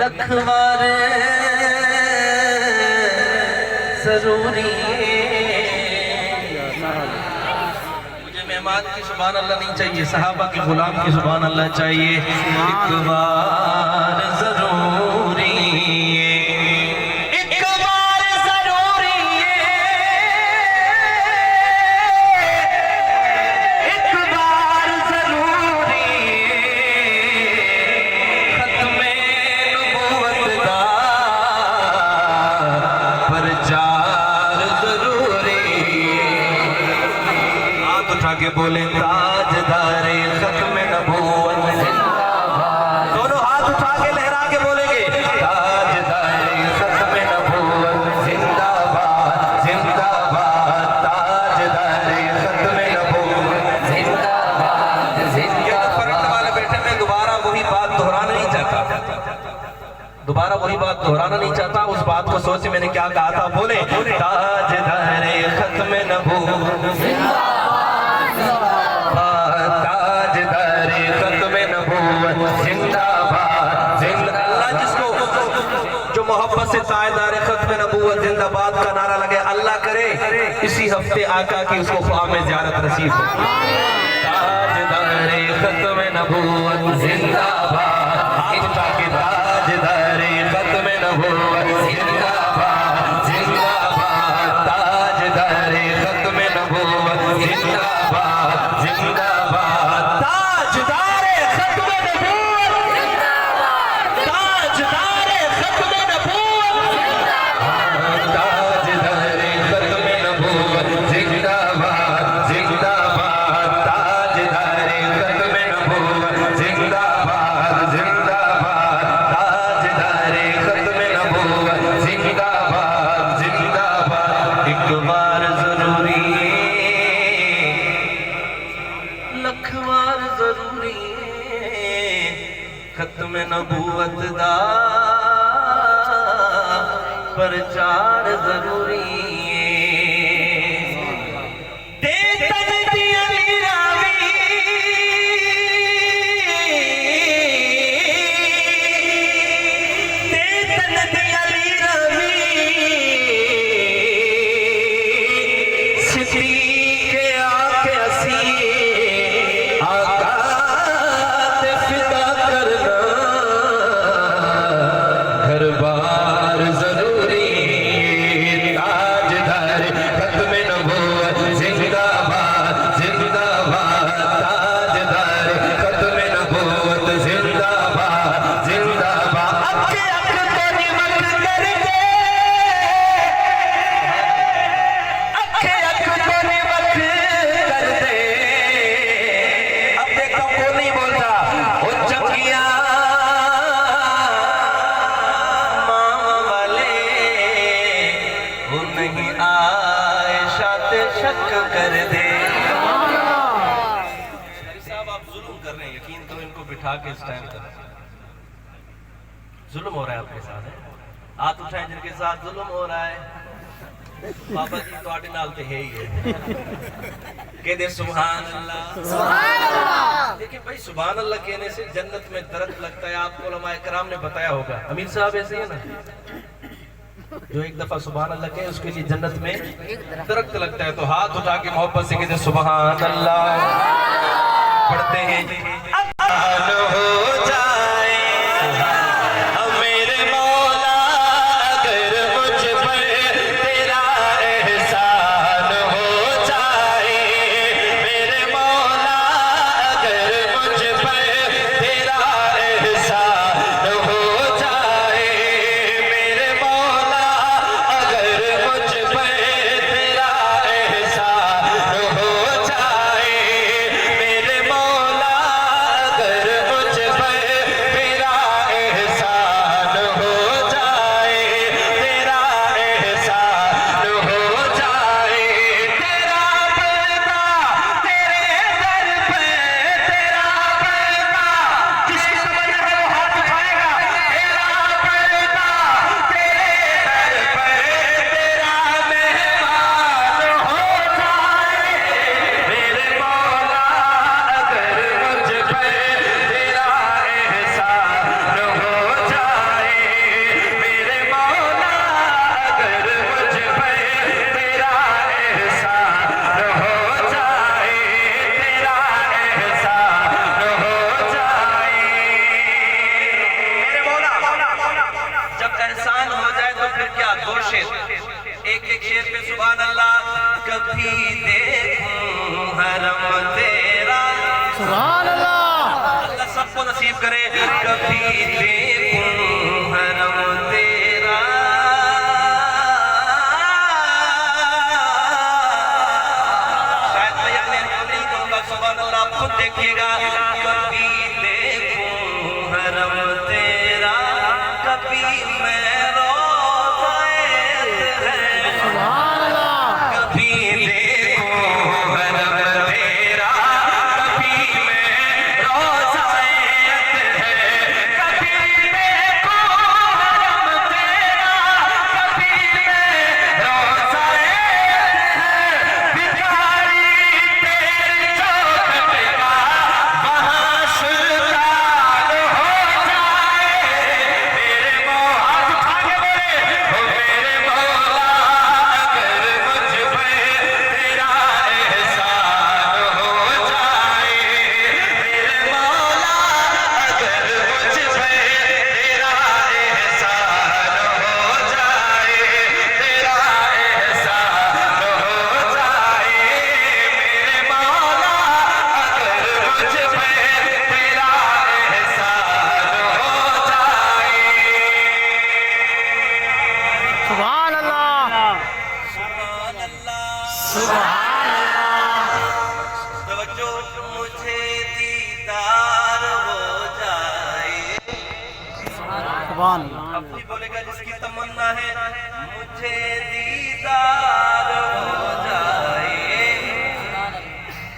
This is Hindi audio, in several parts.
लखवार जरूरी। मुझे मेहमान की सुभान अल्लाह नहीं चाहिए, सहाबा के गुलाम की सुभान अल्लाह चाहिए। एक बार जरूरी, एक बार जरूरी, एक बार जरूरी, खत्मे नबूवत दा प्रचार जरूरी। हाथ उठा के बोले ताजदारे खत्मे नबूवत जिंदाबाद। दोनों हाथ उठा के लहरा के बोलेंगे ताजदारे खत्मे नबूवत जिंदाबाद जिंदाबाद, ताजदारे खत्मे नबूवत जिंदाबाद जिंदाबाद। फर्क वाले बैठे, मैं दोबारा वही बात दोहराना नहीं चाहता, दोबारा वही बात दोहराना नहीं चाहता। उस बात को सोच मैंने क्या कहा था, बोले ताजदारे खत्मे नबूवत ताजदारे खत्मे नबूवत जिंदाबाद जिंदाबाद। अल्लाह जिसको जो मोहब्बत से ताजदारे खत्मे नबूवत जिंदाबाद का नारा लगे, अल्लाह करे इसी हफ्ते आका की उसको ख्वाब में ज़ियारत नसीब हो। ताजदारे खत्मे नबूवत जिंदाबाद, हाथ उठा के ताजदारे खत्मे नबूवत जिंदाबाद जिंदाबाद, ताजदारे खत्मे नबूवत जिंदाबाद जिंदाबाद, ताजदारे खत्मे नबूवत जिंदाबाद, ताजदारे खत्मे नबूवत जिंदाबाद, ताजदारे खत्मे नबूवत जिंदाबाद जिंदाबाद, ताजदारे खत्मे नबूवत जिंदाबाद जिंदाबाद, ताजदारे खत्मे नबूवत जिंदाबाद जिंदाबाद। एक बार जरूरी, लखवार जरूरी, खत्मे नबूवत दा प्रचार जरूरी। कर दे साहब, आप जुल्म कर रहे हैं, यकीन करो इनको बिठा के इस टाइम तक जुल्म हो रहा है आपके साथ। हाथ उठाएं जिनके साथ जुल्म हो रहा है। बाबा जी ਤੁਹਾਡੇ ਨਾਲ ਤੇ है ही है, कहते सुभान अल्लाह सुभान अल्लाह। देखिए भाई, सुभान अल्लाह कहने से जन्नत में दरख्त लगता है, आपको उलमाए कराम ने बताया होगा। अमीर साहब ऐसे है ना, जो एक दफा सुभान अल्लाह कहे उसके लिए जन्नत में दरख्त लगता है। तो हाथ उठा के मोहब्बत से कहते सुभान अल्लाह, पढ़ते हैं हो जाए मेरे मौला अगर मुझ पर तेरा एहसान हो जाए, मेरे मौला अगर मुझ पर तेरा एहसान हो जाए, मेरे मौला अगर मुझ पर तेरा एहसान हो जाए, मेरे मौला अगर मुझ कभी देखूं हरम तेरा। सुभान अल्लाह। अल्लाह सबको नसीब करे। कभी देखूं हरम तेरा, शायद भैया मैं नहीं कहूँगा, सुभान अल्लाह आप खुद देखिएगा। कभी देखूं हरम तेरा, कभी मैं रोज़ाए है। सुभान अल्लाह। कभी देखूं हरम तेरा, कभी मैं रोज़ाए है। कभी देखूं हरम तेरा, कभी मैं रोज़ाए है। भिखारी तेरी चौखट का वहाँ शुक्रान हो जाए। मेरे हाथ उठा के बोले, ओ मेरे मौला अगर मुझ पे तेरा एहसान हो जाए। मेरे मौला अगर मुझ पे तेरा एहसान हो जाए, तेरा एहसान हो जाए। मेरे मौला अगर मुझ पे तेरा एहसान हो जाए। सुभान अल्लाह। सुभान अल्लाह। सुभान अल्लाह। तवज्जो, मुझे दीदार हो जाए। सुभान अल्लाह। अब भी बोलेगा जिसकी तमन्ना है, मुझे दीदार हो जाए।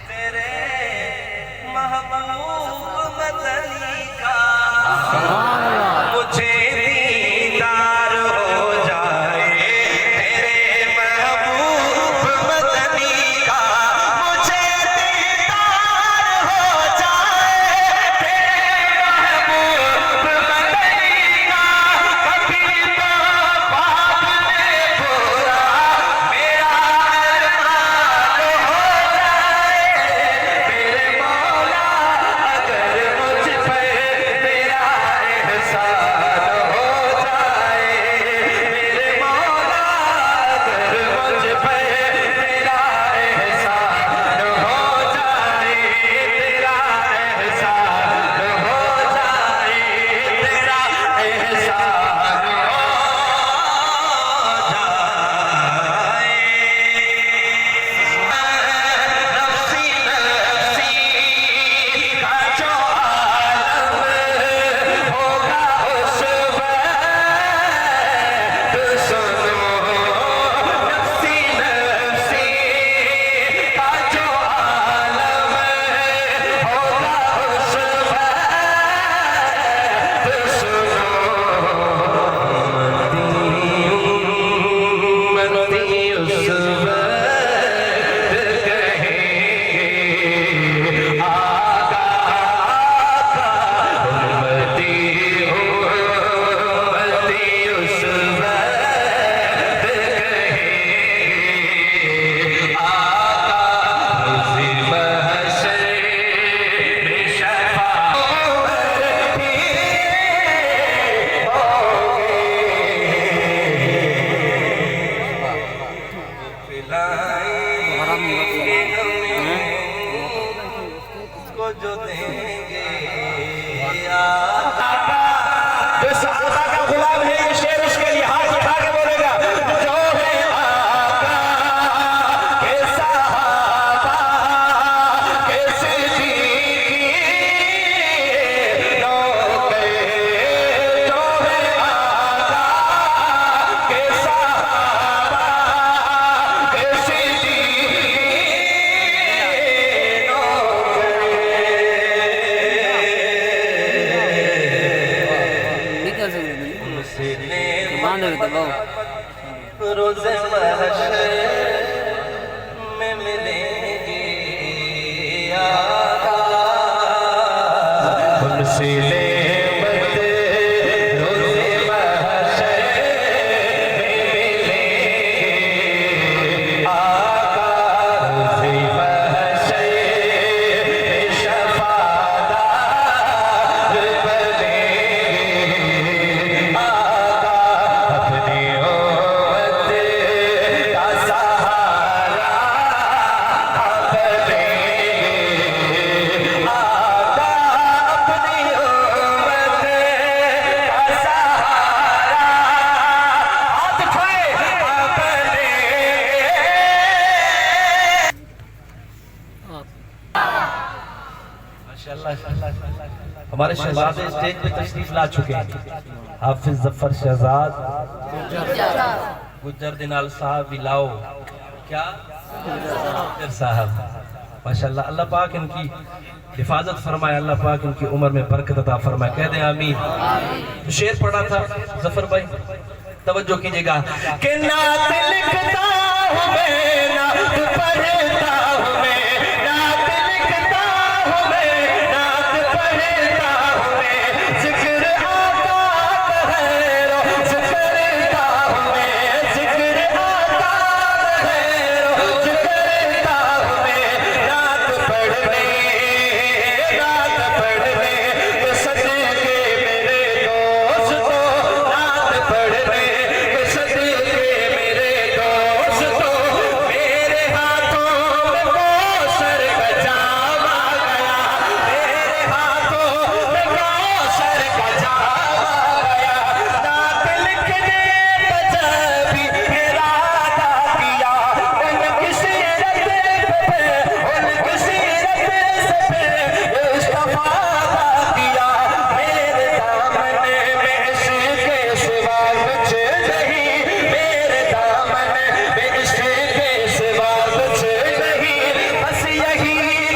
तेरे महबूब मदनी का सुभान अल्लाह। मुझे दीदार हो जाए। तेरे महबूब मदनी का मुझे दीदार हो जाए। तेरे महबूब मदनी का कभी तो ख्वाब में पूरा मेरा अरमान हो जाए। मेरे मौला अगर मुझ पे तेरा एहसान हो जाए। मेरे मौला अगर मुझ पे तेरा एहसान हो जाए। तेरा एहसान हो जाए। तेरा एहसान हो जाए। नफ्सी नफ्सी का जो आलम होगा उस वक्त सुनो। नफ्सी नफ्सी का जो आलम होगा उस वक्त सुनो। उम्मती उस वक्त कहेंगे आका आका। उम्मती उम्मती उस वक्त कहेंगे आका। रोज़े महशर में शफ़ाअत भी पिलाएंगे को जो देंगे आका। जो सहाबा का गुलाम है, ये शेर उसके लिए हाथ उठा के बोलेगा, जो है आका के सहाबा के सिद्दीक़ नौके। जो है आका के सहाबा के सिद्दीक़ नौके। उनसे रोज़े महशर में मिलेंगे आका। उनसे नेमत रोज़े महशर में मिलेंगे आका। रोज़े महशर में शफ़ाअत बनेंगे आका। अपनी उम्मत का सहारा हमारे शहजादे स्टेज पे तशरीफ ला चुके हैं। हाफिज जफर शहजाद गुज्जर दिनाल साहब विलाओ क्या गुज्जर साहब माशाल्लाह। अल्लाह पाक इनकी हिफाजत फरमाए, अल्लाह पाक इनकी उम्र में बरकत अता फरमाए, कह दे आमीन। तो शेर पढ़ा था जफर भाई, तवज्जो कीजिएगा। कि नात लिखता हूं मैं, नात पढ़ता हूं मैं, नात लिखता हूं मैं, नात पढ़ता हूं मैं, जिक्र आता है रो जिक्रता हूं मैं, जिक्र आता है रो जिक्रता हूं मैं, नात पढ़ने के सदके मेरे दोस्तों, नात पढ़ने के सदके मेरे दोस्तों, मेरे हाथों में कौसर का जामा गया, मेरे हाथों में कौसर का जामा गया, नात लिखने का जब भी इरादा किया, उनकी सीरत पे उनकी सीरत से इस्तिफादा किया, मेरे दामन में इसके सिवा कुछ नहीं, मेरे दामन में इसके सिवा कुछ नहीं, बस यही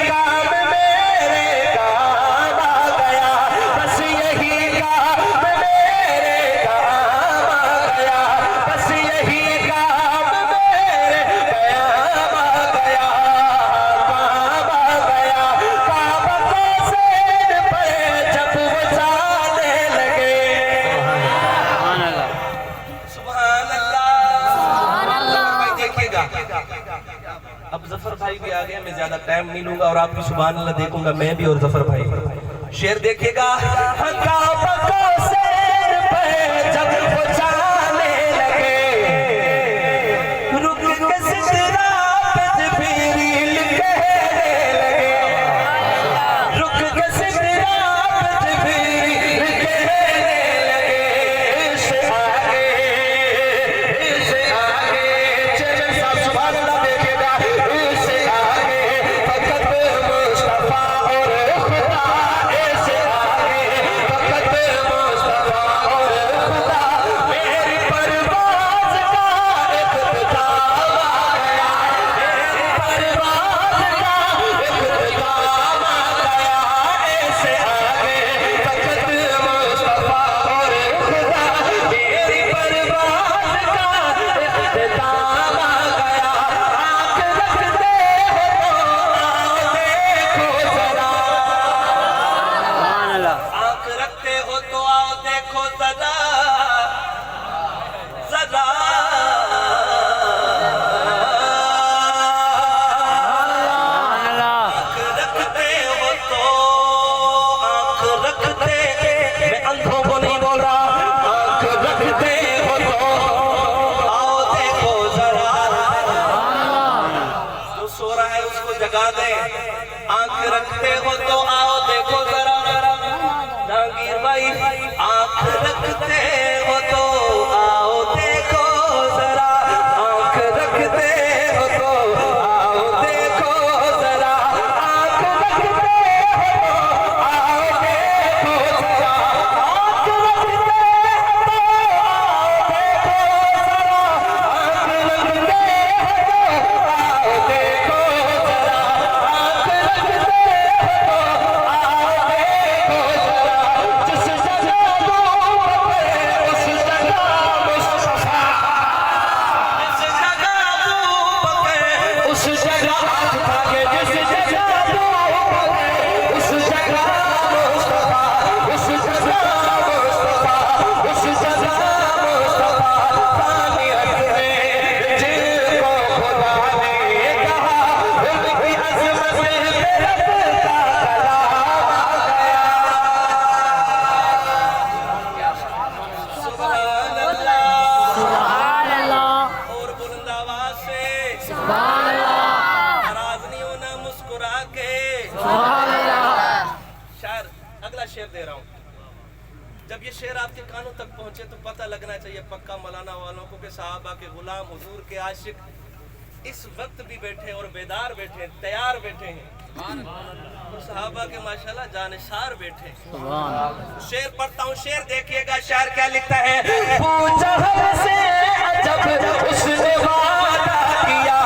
काम मेरे काम आ गया, बस यही काम मेरे काम आ गया, बस यही काम मेरे काम आ गया, काम आ गया, काबा को सिर पे जब वो जाने लगे। सुभान अल्लाह। भाई देखिएगा, अब जफर भाई भी आ गए, मैं ज्यादा टाइम नहीं लूंगा और आपकी सुभान अल्लाह देखूंगा मैं भी और जफर भाई। शेर देखिएगा। काबा को सिर पे जब वो जाने लगे, रुक के सिदरा पे जिब्रील कहने लगे, रुक के सिदरा पे जिब्रील कहने लगे, इससे आगे चरण साहब सुभान अल्लाह देखिएगा, इससे आगे फकत मुस्तफा और खुदा, इससे आगे फकत मुस्तफा और खुदा, मेरी परवाज़ का इख्तिताम आ गया, मेरी परवाज़ का इख्तिताम आ गया, इससे आगे फकत मुस्तफा और खुदा, मेरी परवाज़ का इख्तिताम आ गया, आँख रखते हो तो आओ देखो जरा, आँख रखते हो तो आओ देखो जरा, जरा आँख रखते हो तो, आँख रखते, मैं अंधों को नहीं बोल रहा, आँख रखते हो तो आओ देखो जरा, जो सो रहा है उसको जगा दे, आँख रखते हो तो आओ देखो जरा, जहांगीर भाई आँख रखते हो तो आओ देखो जरा, आँख रखते हो तो आओ देखो जरा, आँख रखते हो तो आओ देखो जरा, आँख रखते हो तो आओ देखो जरा, आँख रखते हो तो आओ देखो जरा, आँख रखते हो तो आओ देखो जरा, जिस जगह उस जगह मुस्तफा, जिस जगह उस जगह हाथ भागे, जिस जगह उस जगह मुस्तफा, उस जगह मुस्तफा, उस जगह मुस्तफा, तानीयत में जिनको खुदा ने कहा, उनकी अज़मत पे रब का कलाम आ गया। सुभान अल्लाह। और बुलंद आवाज से नाराज नहीं होना, मुस्कुरा के। शायर, अगला शेर दे रहा हूँ। जब ये शेर आपके कानों तक पहुंचे तो पता लगना चाहिए पक्का मौलाना वालों को कि साहबा के गुलाम, हुजूर के आशिक इस वक्त भी बैठे और बेदार बैठे, तैयार बैठे हैं। और सहाबा के माशाल्लाह जानिसार बैठे। सुभान अल्लाह। शेर पढ़ता हूँ, शेर देखिएगा शायर क्या लिखता है। पूछा हमसे जब उसने वादा किया